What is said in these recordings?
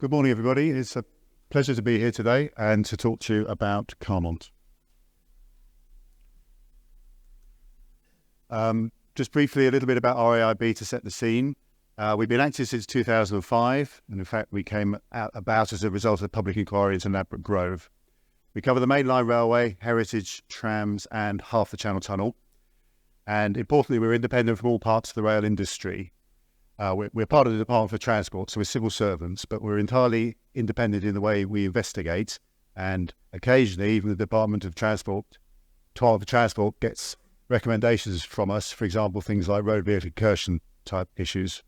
Good morning, everybody. It's a pleasure to be here today and to talk to you about Carmont. Just briefly, a little bit about RAIB to set the scene. We've been active since 2005, and in fact, we came about as a result of a public inquiry into Ladbroke Grove. We cover the mainline railway, heritage, trams, and half the Channel Tunnel. And importantly, we're independent from all parts of the rail industry. We're part of the Department for Transport, so we're civil servants, but we're entirely independent in the way we investigate. And occasionally, even the Department of Transport gets recommendations from us, for example, things like road vehicle incursion type issues.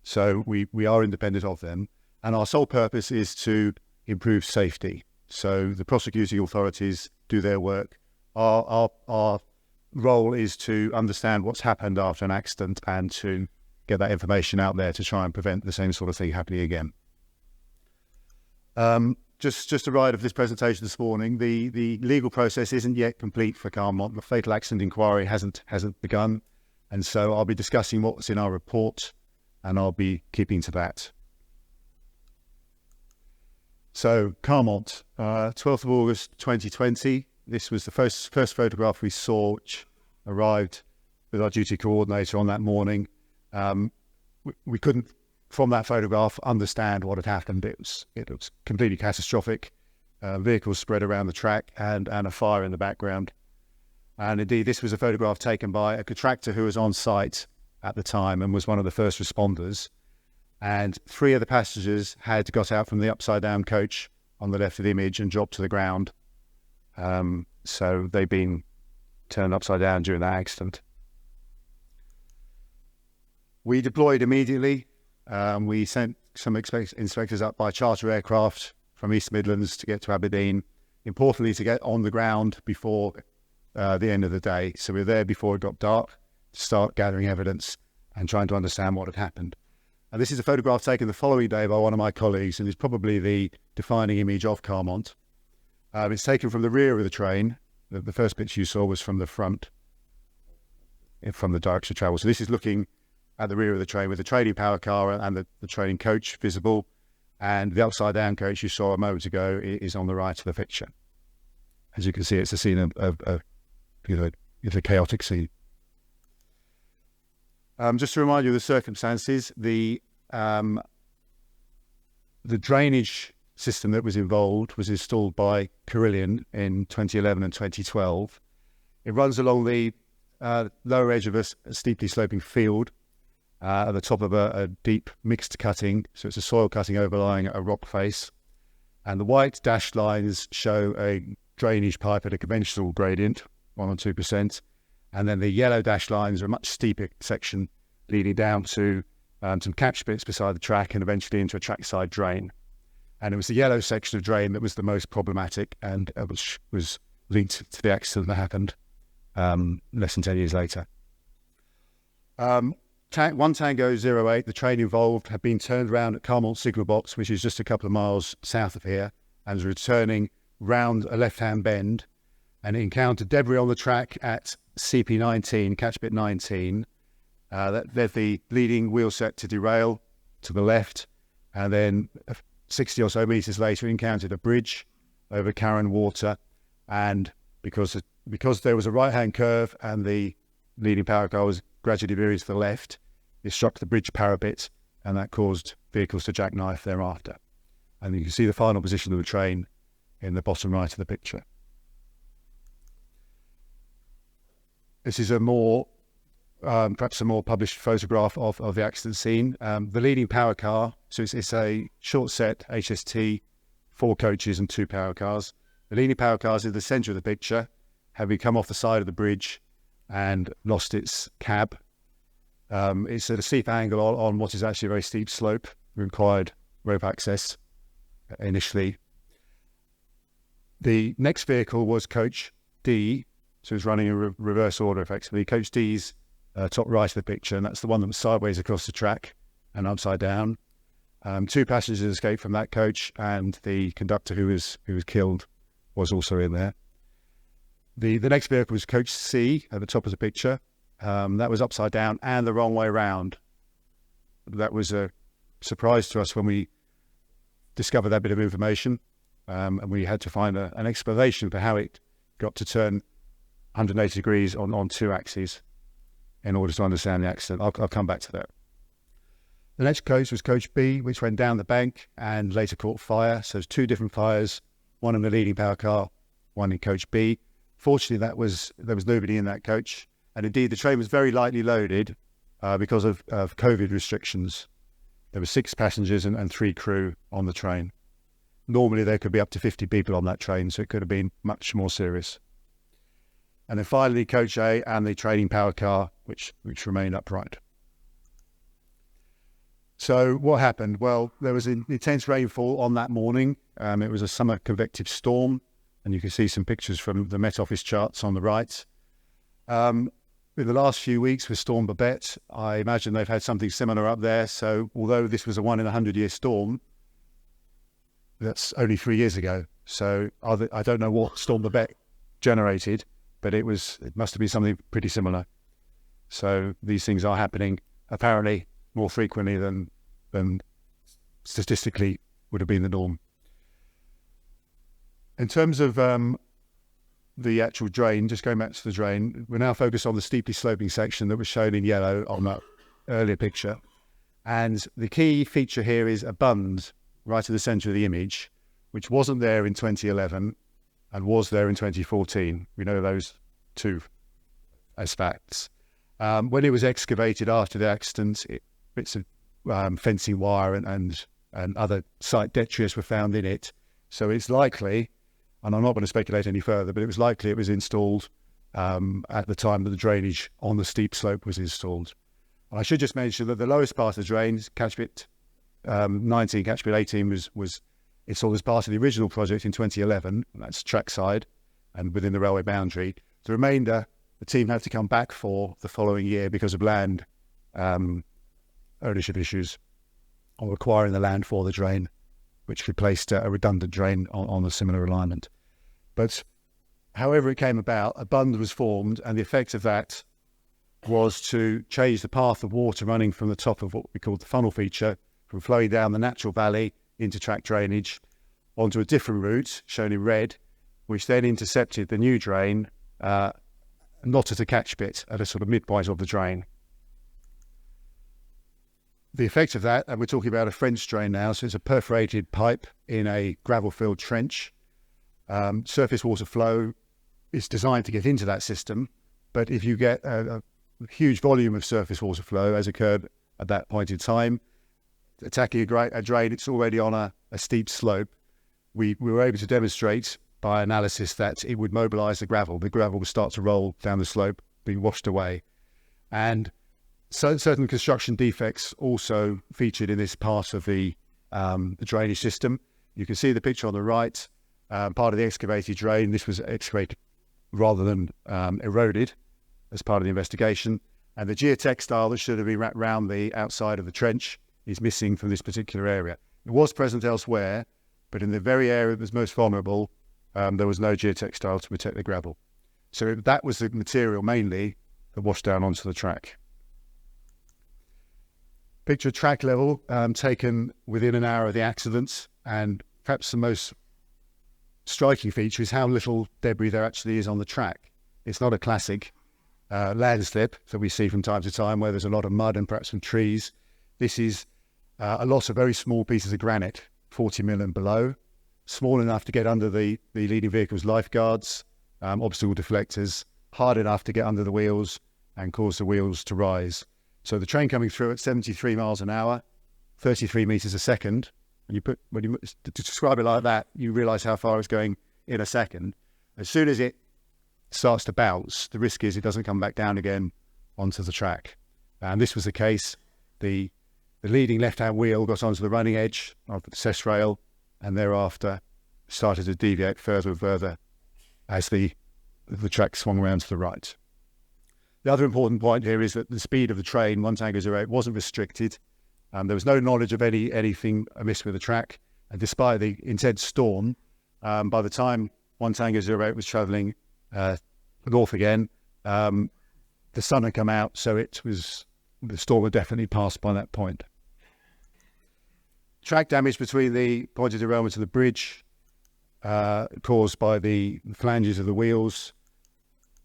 So we are independent of them. And our sole purpose is to improve safety. So the prosecuting authorities do their work. Our role is to understand what's happened after an accident and to get that information out there to try and prevent the same sort of thing happening again. Just a ride of this presentation this morning. The legal process isn't yet complete for Carmont. The fatal accident inquiry hasn't begun, and so I'll be discussing what's in our report, and I'll be keeping to that. So Carmont, 12th of August 2020. This was the first photograph we saw, which arrived with our duty coordinator on that morning. We couldn't, from that photograph, understand what had happened. It was completely catastrophic. Vehicles spread around the track and a fire in the background. And indeed, this was a photograph taken by a contractor who was on site at the time and was one of the first responders. And 3 of the passengers had got out from the upside-down coach on the left of the image and dropped to the ground. So they've been turned upside down during that accident. We deployed immediately. We sent some inspectors up by charter aircraft from East Midlands to get to Aberdeen, importantly to get on the ground before the end of the day. So we were there before it got dark to start gathering evidence and trying to understand what had happened. And this is a photograph taken the following day by one of my colleagues, and is probably the defining image of Carmont. It's taken from the rear of the train. The first picture you saw was from the front, from the direction of travel. So this is looking at the rear of the train with the training power car and the training coach visible, and the upside down coach you saw a moment ago is on the right of the picture. As you can see, it's a scene of a chaotic scene. Just to remind you of the circumstances, the drainage system that was involved was installed by Carillion in 2011 and 2012. It runs along the lower edge of a steeply sloping field at the top of a deep mixed cutting, so it's a soil cutting overlying a rock face. And the white dashed lines show a drainage pipe at a conventional gradient, 1 or 2%. And then the yellow dashed lines are a much steeper section leading down to some catch pits beside the track and eventually into a trackside drain. And it was the yellow section of drain that was the most problematic and was linked to the accident that happened less than 10 years later. 1 Tango 08, the train involved, had been turned around at Carmont Signal Box, which is just a couple of miles south of here, and was returning round a left-hand bend, and it encountered debris on the track at CP19, catch bit 19. That led the leading wheel set to derail to the left, and then 60 or so metres later encountered a bridge over Carron Water, and because there was a right-hand curve and the leading power car was gradually veering to the left, it struck the bridge parapet, and that caused vehicles to jackknife thereafter. And you can see the final position of the train in the bottom right of the picture. This is perhaps a more published photograph of the accident scene. The leading power car, so it's a short set HST, 4 coaches and 2 power cars. The leading power car is in the centre of the picture, having come off the side of the bridge and lost its cab. It's at a steep angle on what is actually a very steep slope, required rope access initially. The next vehicle was coach D, so it's running in reverse order effectively. Coach D's top right of the picture, and that's the one that was sideways across the track and upside down. 2 passengers escaped from that coach, and the conductor who was killed was also in there. The next vehicle was coach C at the top of the picture. That was upside down and the wrong way round. That was a surprise to us when we discovered that bit of information, and we had to find an explanation for how it got to turn 180 degrees on two axes in order to understand the accident. I'll come back to that. The next coach was Coach B, which went down the bank and later caught fire. So there's two different fires, one in the leading power car, one in Coach B. Fortunately, there was nobody in that coach. And indeed, the train was very lightly loaded because of COVID restrictions. There were 6 passengers and 3 crew on the train. Normally, there could be up to 50 people on that train, so it could have been much more serious. And then finally, Coach A and the training power car, which remained upright. So what happened? Well, there was intense rainfall on that morning. It was a summer convective storm, and you can see some pictures from the Met Office charts on the right. In the last few weeks with Storm Babette, I imagine they've had something similar up there. So although this was a 1-in-100-year storm, that's only 3 years ago. So I don't know what Storm Babette generated, but it must have been something pretty similar. So these things are happening apparently more frequently than statistically would have been the norm. In terms of the actual drain, just going back to the drain, we're now focused on the steeply sloping section that was shown in yellow on that earlier picture. And the key feature here is a bund right in the centre of the image, which wasn't there in 2011 and was there in 2014. We know those two as facts. When it was excavated after the accident, bits of fencing wire and other site detritus were found in it. So it's likely, and I'm not going to speculate any further, but it was likely it was installed at the time that the drainage on the steep slope was installed. And I should just mention that the lowest part of the drain, catchment 19, catchment 18, was installed as part of the original project in 2011. That's trackside and within the railway boundary. The remainder, the team had to come back for the following year because of land ownership issues or acquiring the land for the drain, which replaced a redundant drain on a similar alignment. But however it came about, a bund was formed, and the effect of that was to change the path of water running from the top of what we call the funnel feature, from flowing down the natural valley into track drainage onto a different route, shown in red, which then intercepted the new drain, not at a catch pit, at a sort of midpoint of the drain. The effect of that, and we're talking about a French drain now, so it's a perforated pipe in a gravel-filled trench. Surface water flow is designed to get into that system, but if you get a huge volume of surface water flow, as occurred at that point in time, attacking a drain, it's already on a steep slope. We were able to demonstrate by analysis that it would mobilise the gravel. The gravel would start to roll down the slope, being washed away. And so certain construction defects also featured in this part of the drainage system. You can see the picture on the right, part of the excavated drain. This was excavated rather than eroded as part of the investigation. And the geotextile that should have been wrapped around the outside of the trench is missing from this particular area. It was present elsewhere, but in the very area that was most vulnerable, there was no geotextile to protect the gravel. So that was the material mainly that washed down onto the track. Picture track level taken within an hour of the accident, and perhaps the most striking feature is how little debris there actually is on the track. It's not a classic landslip that we see from time to time where there's a lot of mud and perhaps some trees. This is a lot of very small pieces of granite, 40 mm and below, small enough to get under the leading vehicle's lifeguards, obstacle deflectors, hard enough to get under the wheels and cause the wheels to rise. So the train coming through at 73 miles an hour, 33 meters a second, and when you describe it like that, you realize how far it's going in a second. As soon as it starts to bounce, the risk is it doesn't come back down again onto the track. And this was the case. The leading left-hand wheel got onto the running edge of the cess rail, and thereafter started to deviate further and further as the track swung around to the right. The other important point here is that the speed of the train, 1 Tango 08, wasn't restricted. There was no knowledge of anything amiss with the track. And despite the intense storm, by the time 1 Tango 08 was travelling north again, the sun had come out, so the storm had definitely passed by that point. track damage between the pointed derailment of the bridge caused by the flanges of the wheels.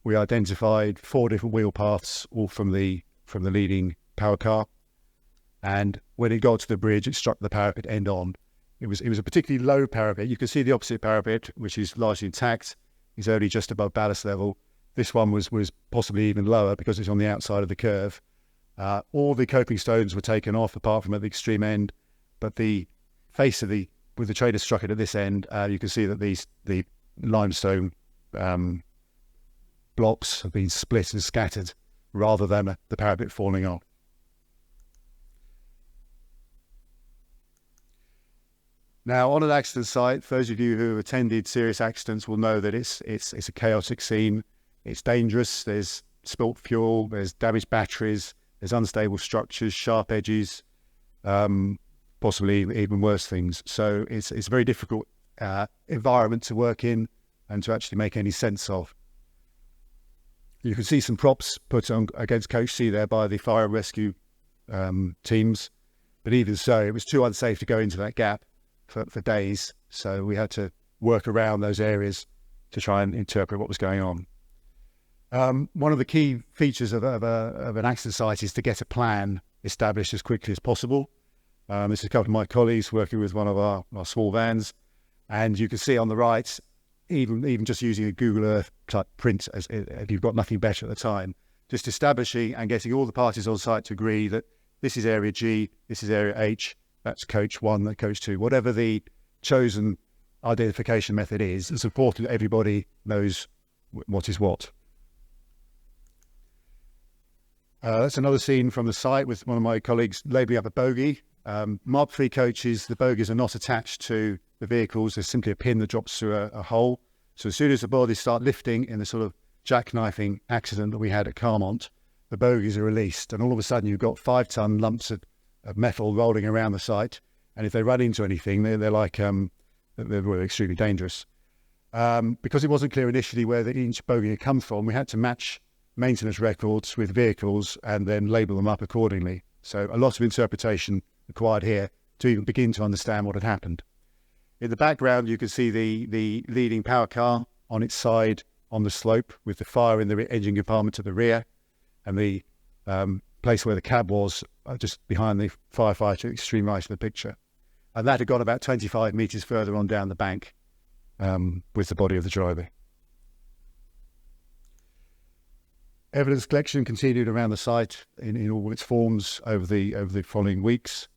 We identified 4 different wheel paths, all from the leading power car. And when it got to the bridge, it struck the parapet end on. It was a particularly low parapet. You can see the opposite parapet, which is largely intact, is only just above ballast level. This one was possibly even lower because it's on the outside of the curve. All the coping stones were taken off, apart from at the extreme end. But the face of with the trailer struck it at this end, you can see that the limestone blocks have been split and scattered rather than the parapet falling off. Now, on an accident site, those of you who have attended serious accidents will know that it's a chaotic scene. It's dangerous. There's spilt fuel, there's damaged batteries, there's unstable structures, sharp edges, possibly even worse things. So it's a very difficult environment to work in and to actually make any sense of. You can see some props put on against Coach C there by the fire and rescue teams. But even so, it was too unsafe to go into that gap for days. So we had to work around those areas to try and interpret what was going on. One of the key features of an accident site is to get a plan established as quickly as possible. This is a couple of my colleagues working with one of our small vans. And you can see on the right, even just using a Google Earth type print, if you've got nothing better at the time, just establishing and getting all the parties on site to agree that this is area G, this is area H, that's coach 1, that's coach 2, whatever the chosen identification method is, it's important that everybody knows what is what. That's another scene from the site with one of my colleagues labelling up a bogie. Mark 3 coaches, the bogies are not attached to the vehicles. There's simply a pin that drops through a hole. So as soon as the bodies start lifting in the sort of jackknifing accident that we had at Carmont, the bogies are released. And all of a sudden you've got 5-ton lumps of metal rolling around the site. And if they run into anything, they're like, they're extremely dangerous. Because it wasn't clear initially where each bogie had come from, we had to match maintenance records with vehicles and then label them up accordingly. So a lot of interpretation required here to even begin to understand what had happened. In the background, you can see the leading power car on its side on the slope with the fire in the engine compartment to the rear, and the place where the cab was just behind the firefighter, extreme right of the picture. And that had gone about 25 metres further on down the bank with the body of the driver. Evidence collection continued around the site in all its forms over the following weeks.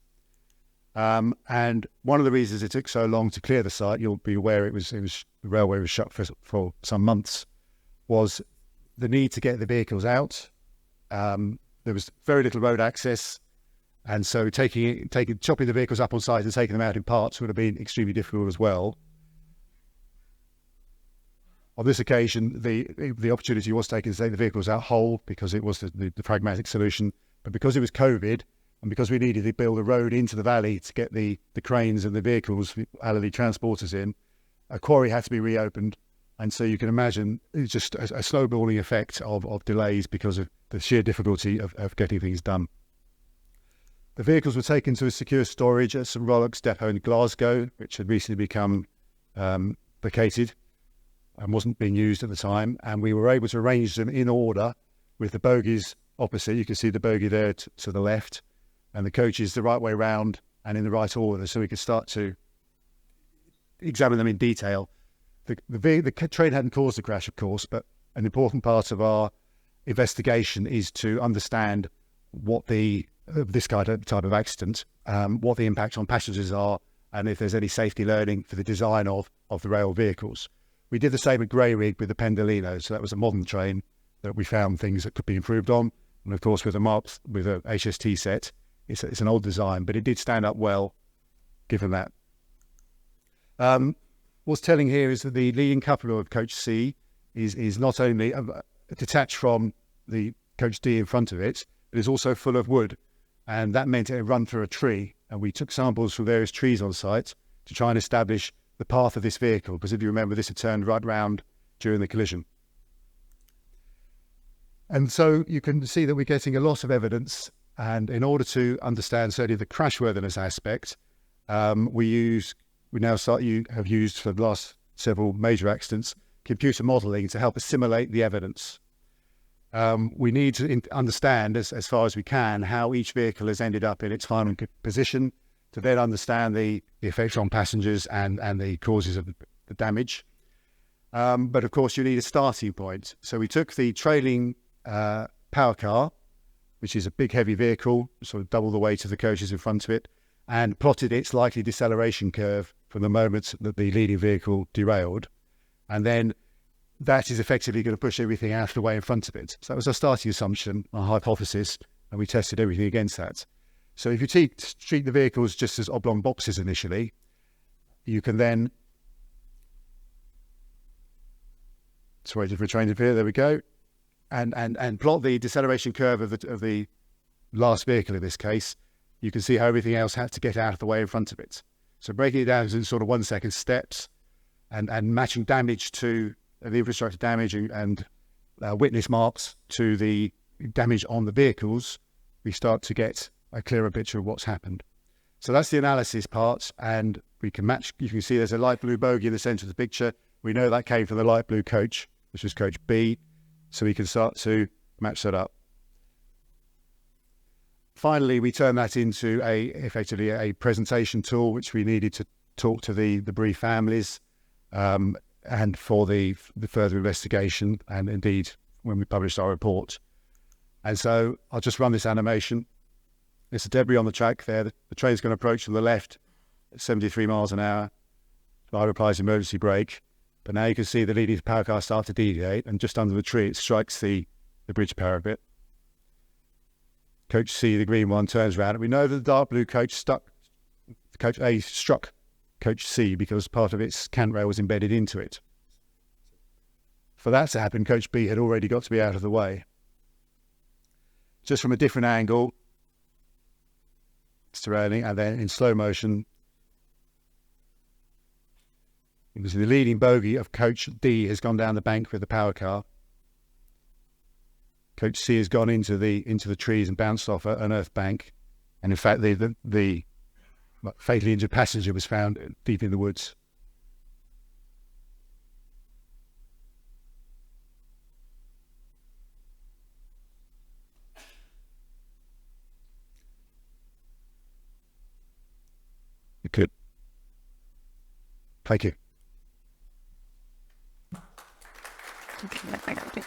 And one of the reasons it took so long to clear the site, you'll be aware the railway was shut for some months, was the need to get the vehicles out. There was very little road access, and so chopping the vehicles up on site and taking them out in parts would have been extremely difficult as well. On this occasion, the opportunity was taken to take the vehicles out whole because it was the pragmatic solution. But because it was COVID, and because we needed to build a road into the valley to get the cranes and the vehicles, the Alloy transporters in, a quarry had to be reopened. And so you can imagine it's just a snowballing effect of delays because of the sheer difficulty of getting things done. The vehicles were taken to a secure storage at St Rollock's depot in Glasgow, which had recently become vacated and wasn't being used at the time, and we were able to arrange them in order with the bogies opposite. You can see the bogie there to the left, and the coaches the right way round and in the right order, so we could start to examine them in detail. The train hadn't caused the crash, of course, but an important part of our investigation is to understand what this type of accident, what the impact on passengers are, and if there's any safety learning for the design of the rail vehicles. We did the same at Greyrig with the Pendolino, so that was a modern train that we found things that could be improved on. And of course, with a HST set, it's an old design, but it did stand up well, given that. What's telling here is that the leading coupler of Coach C is not only detached from the Coach D in front of it, but is also full of wood. And that meant it had run through a tree. And we took samples from various trees on site to try and establish the path of this vehicle, because if you remember, this had turned right round during the collision. And so you can see that we're getting a lot of evidence, and in order to understand certainly the crashworthiness aspect, We have used for the last several major accidents computer modelling to help us simulate the evidence. We need to understand, as far as we can, how each vehicle has ended up in its final position, to then understand the effects on passengers and the causes of the damage. But of course, you need a starting point. So we took the trailing power car, which is a big, heavy vehicle, sort of double the weight of the coaches in front of it, and plotted its likely deceleration curve from the moment that the leading vehicle derailed. And then that is effectively going to push everything out of the way in front of it. So that was our starting assumption, our hypothesis, and we tested everything against that. So if you treat the vehicles just as oblong boxes initially, you can then... Sorry, just retrained here, there we go. And plot the deceleration curve of the last vehicle in this case. You can see how everything else had to get out of the way in front of it. So breaking it down into sort of 1 second steps and matching damage to the infrastructure damage and witness marks to the damage on the vehicles, we start to get a clearer picture of what's happened. So that's the analysis part, and we can match. You can see there's a light blue bogey in the centre of the picture. We know that came from the light blue coach, which was coach B, so we can start to match that up. Finally, we turn that into effectively a presentation tool, which we needed to talk to the bereaved families and for the further investigation, and indeed when we published our report. And so I'll just run this animation. There's a debris on the track there. The train's going to approach from the left at 73 miles an hour. Driver applies emergency brake. But now you can see the leading power car start to deviate, and just under the tree it strikes the bridge parapet. Coach C, the green one, turns around, and we know that the dark blue coach Coach A struck Coach C because part of its cant rail was embedded into it. For that to happen, Coach B had already got to be out of the way. Just from a different angle, it's derailing, and then in slow motion, it was the leading bogey of Coach D has gone down the bank with the power car. Coach C has gone into the trees and bounced off an earth bank, and in fact the fatally injured passenger was found deep in the woods. You could. Thank you. Okay, I got it.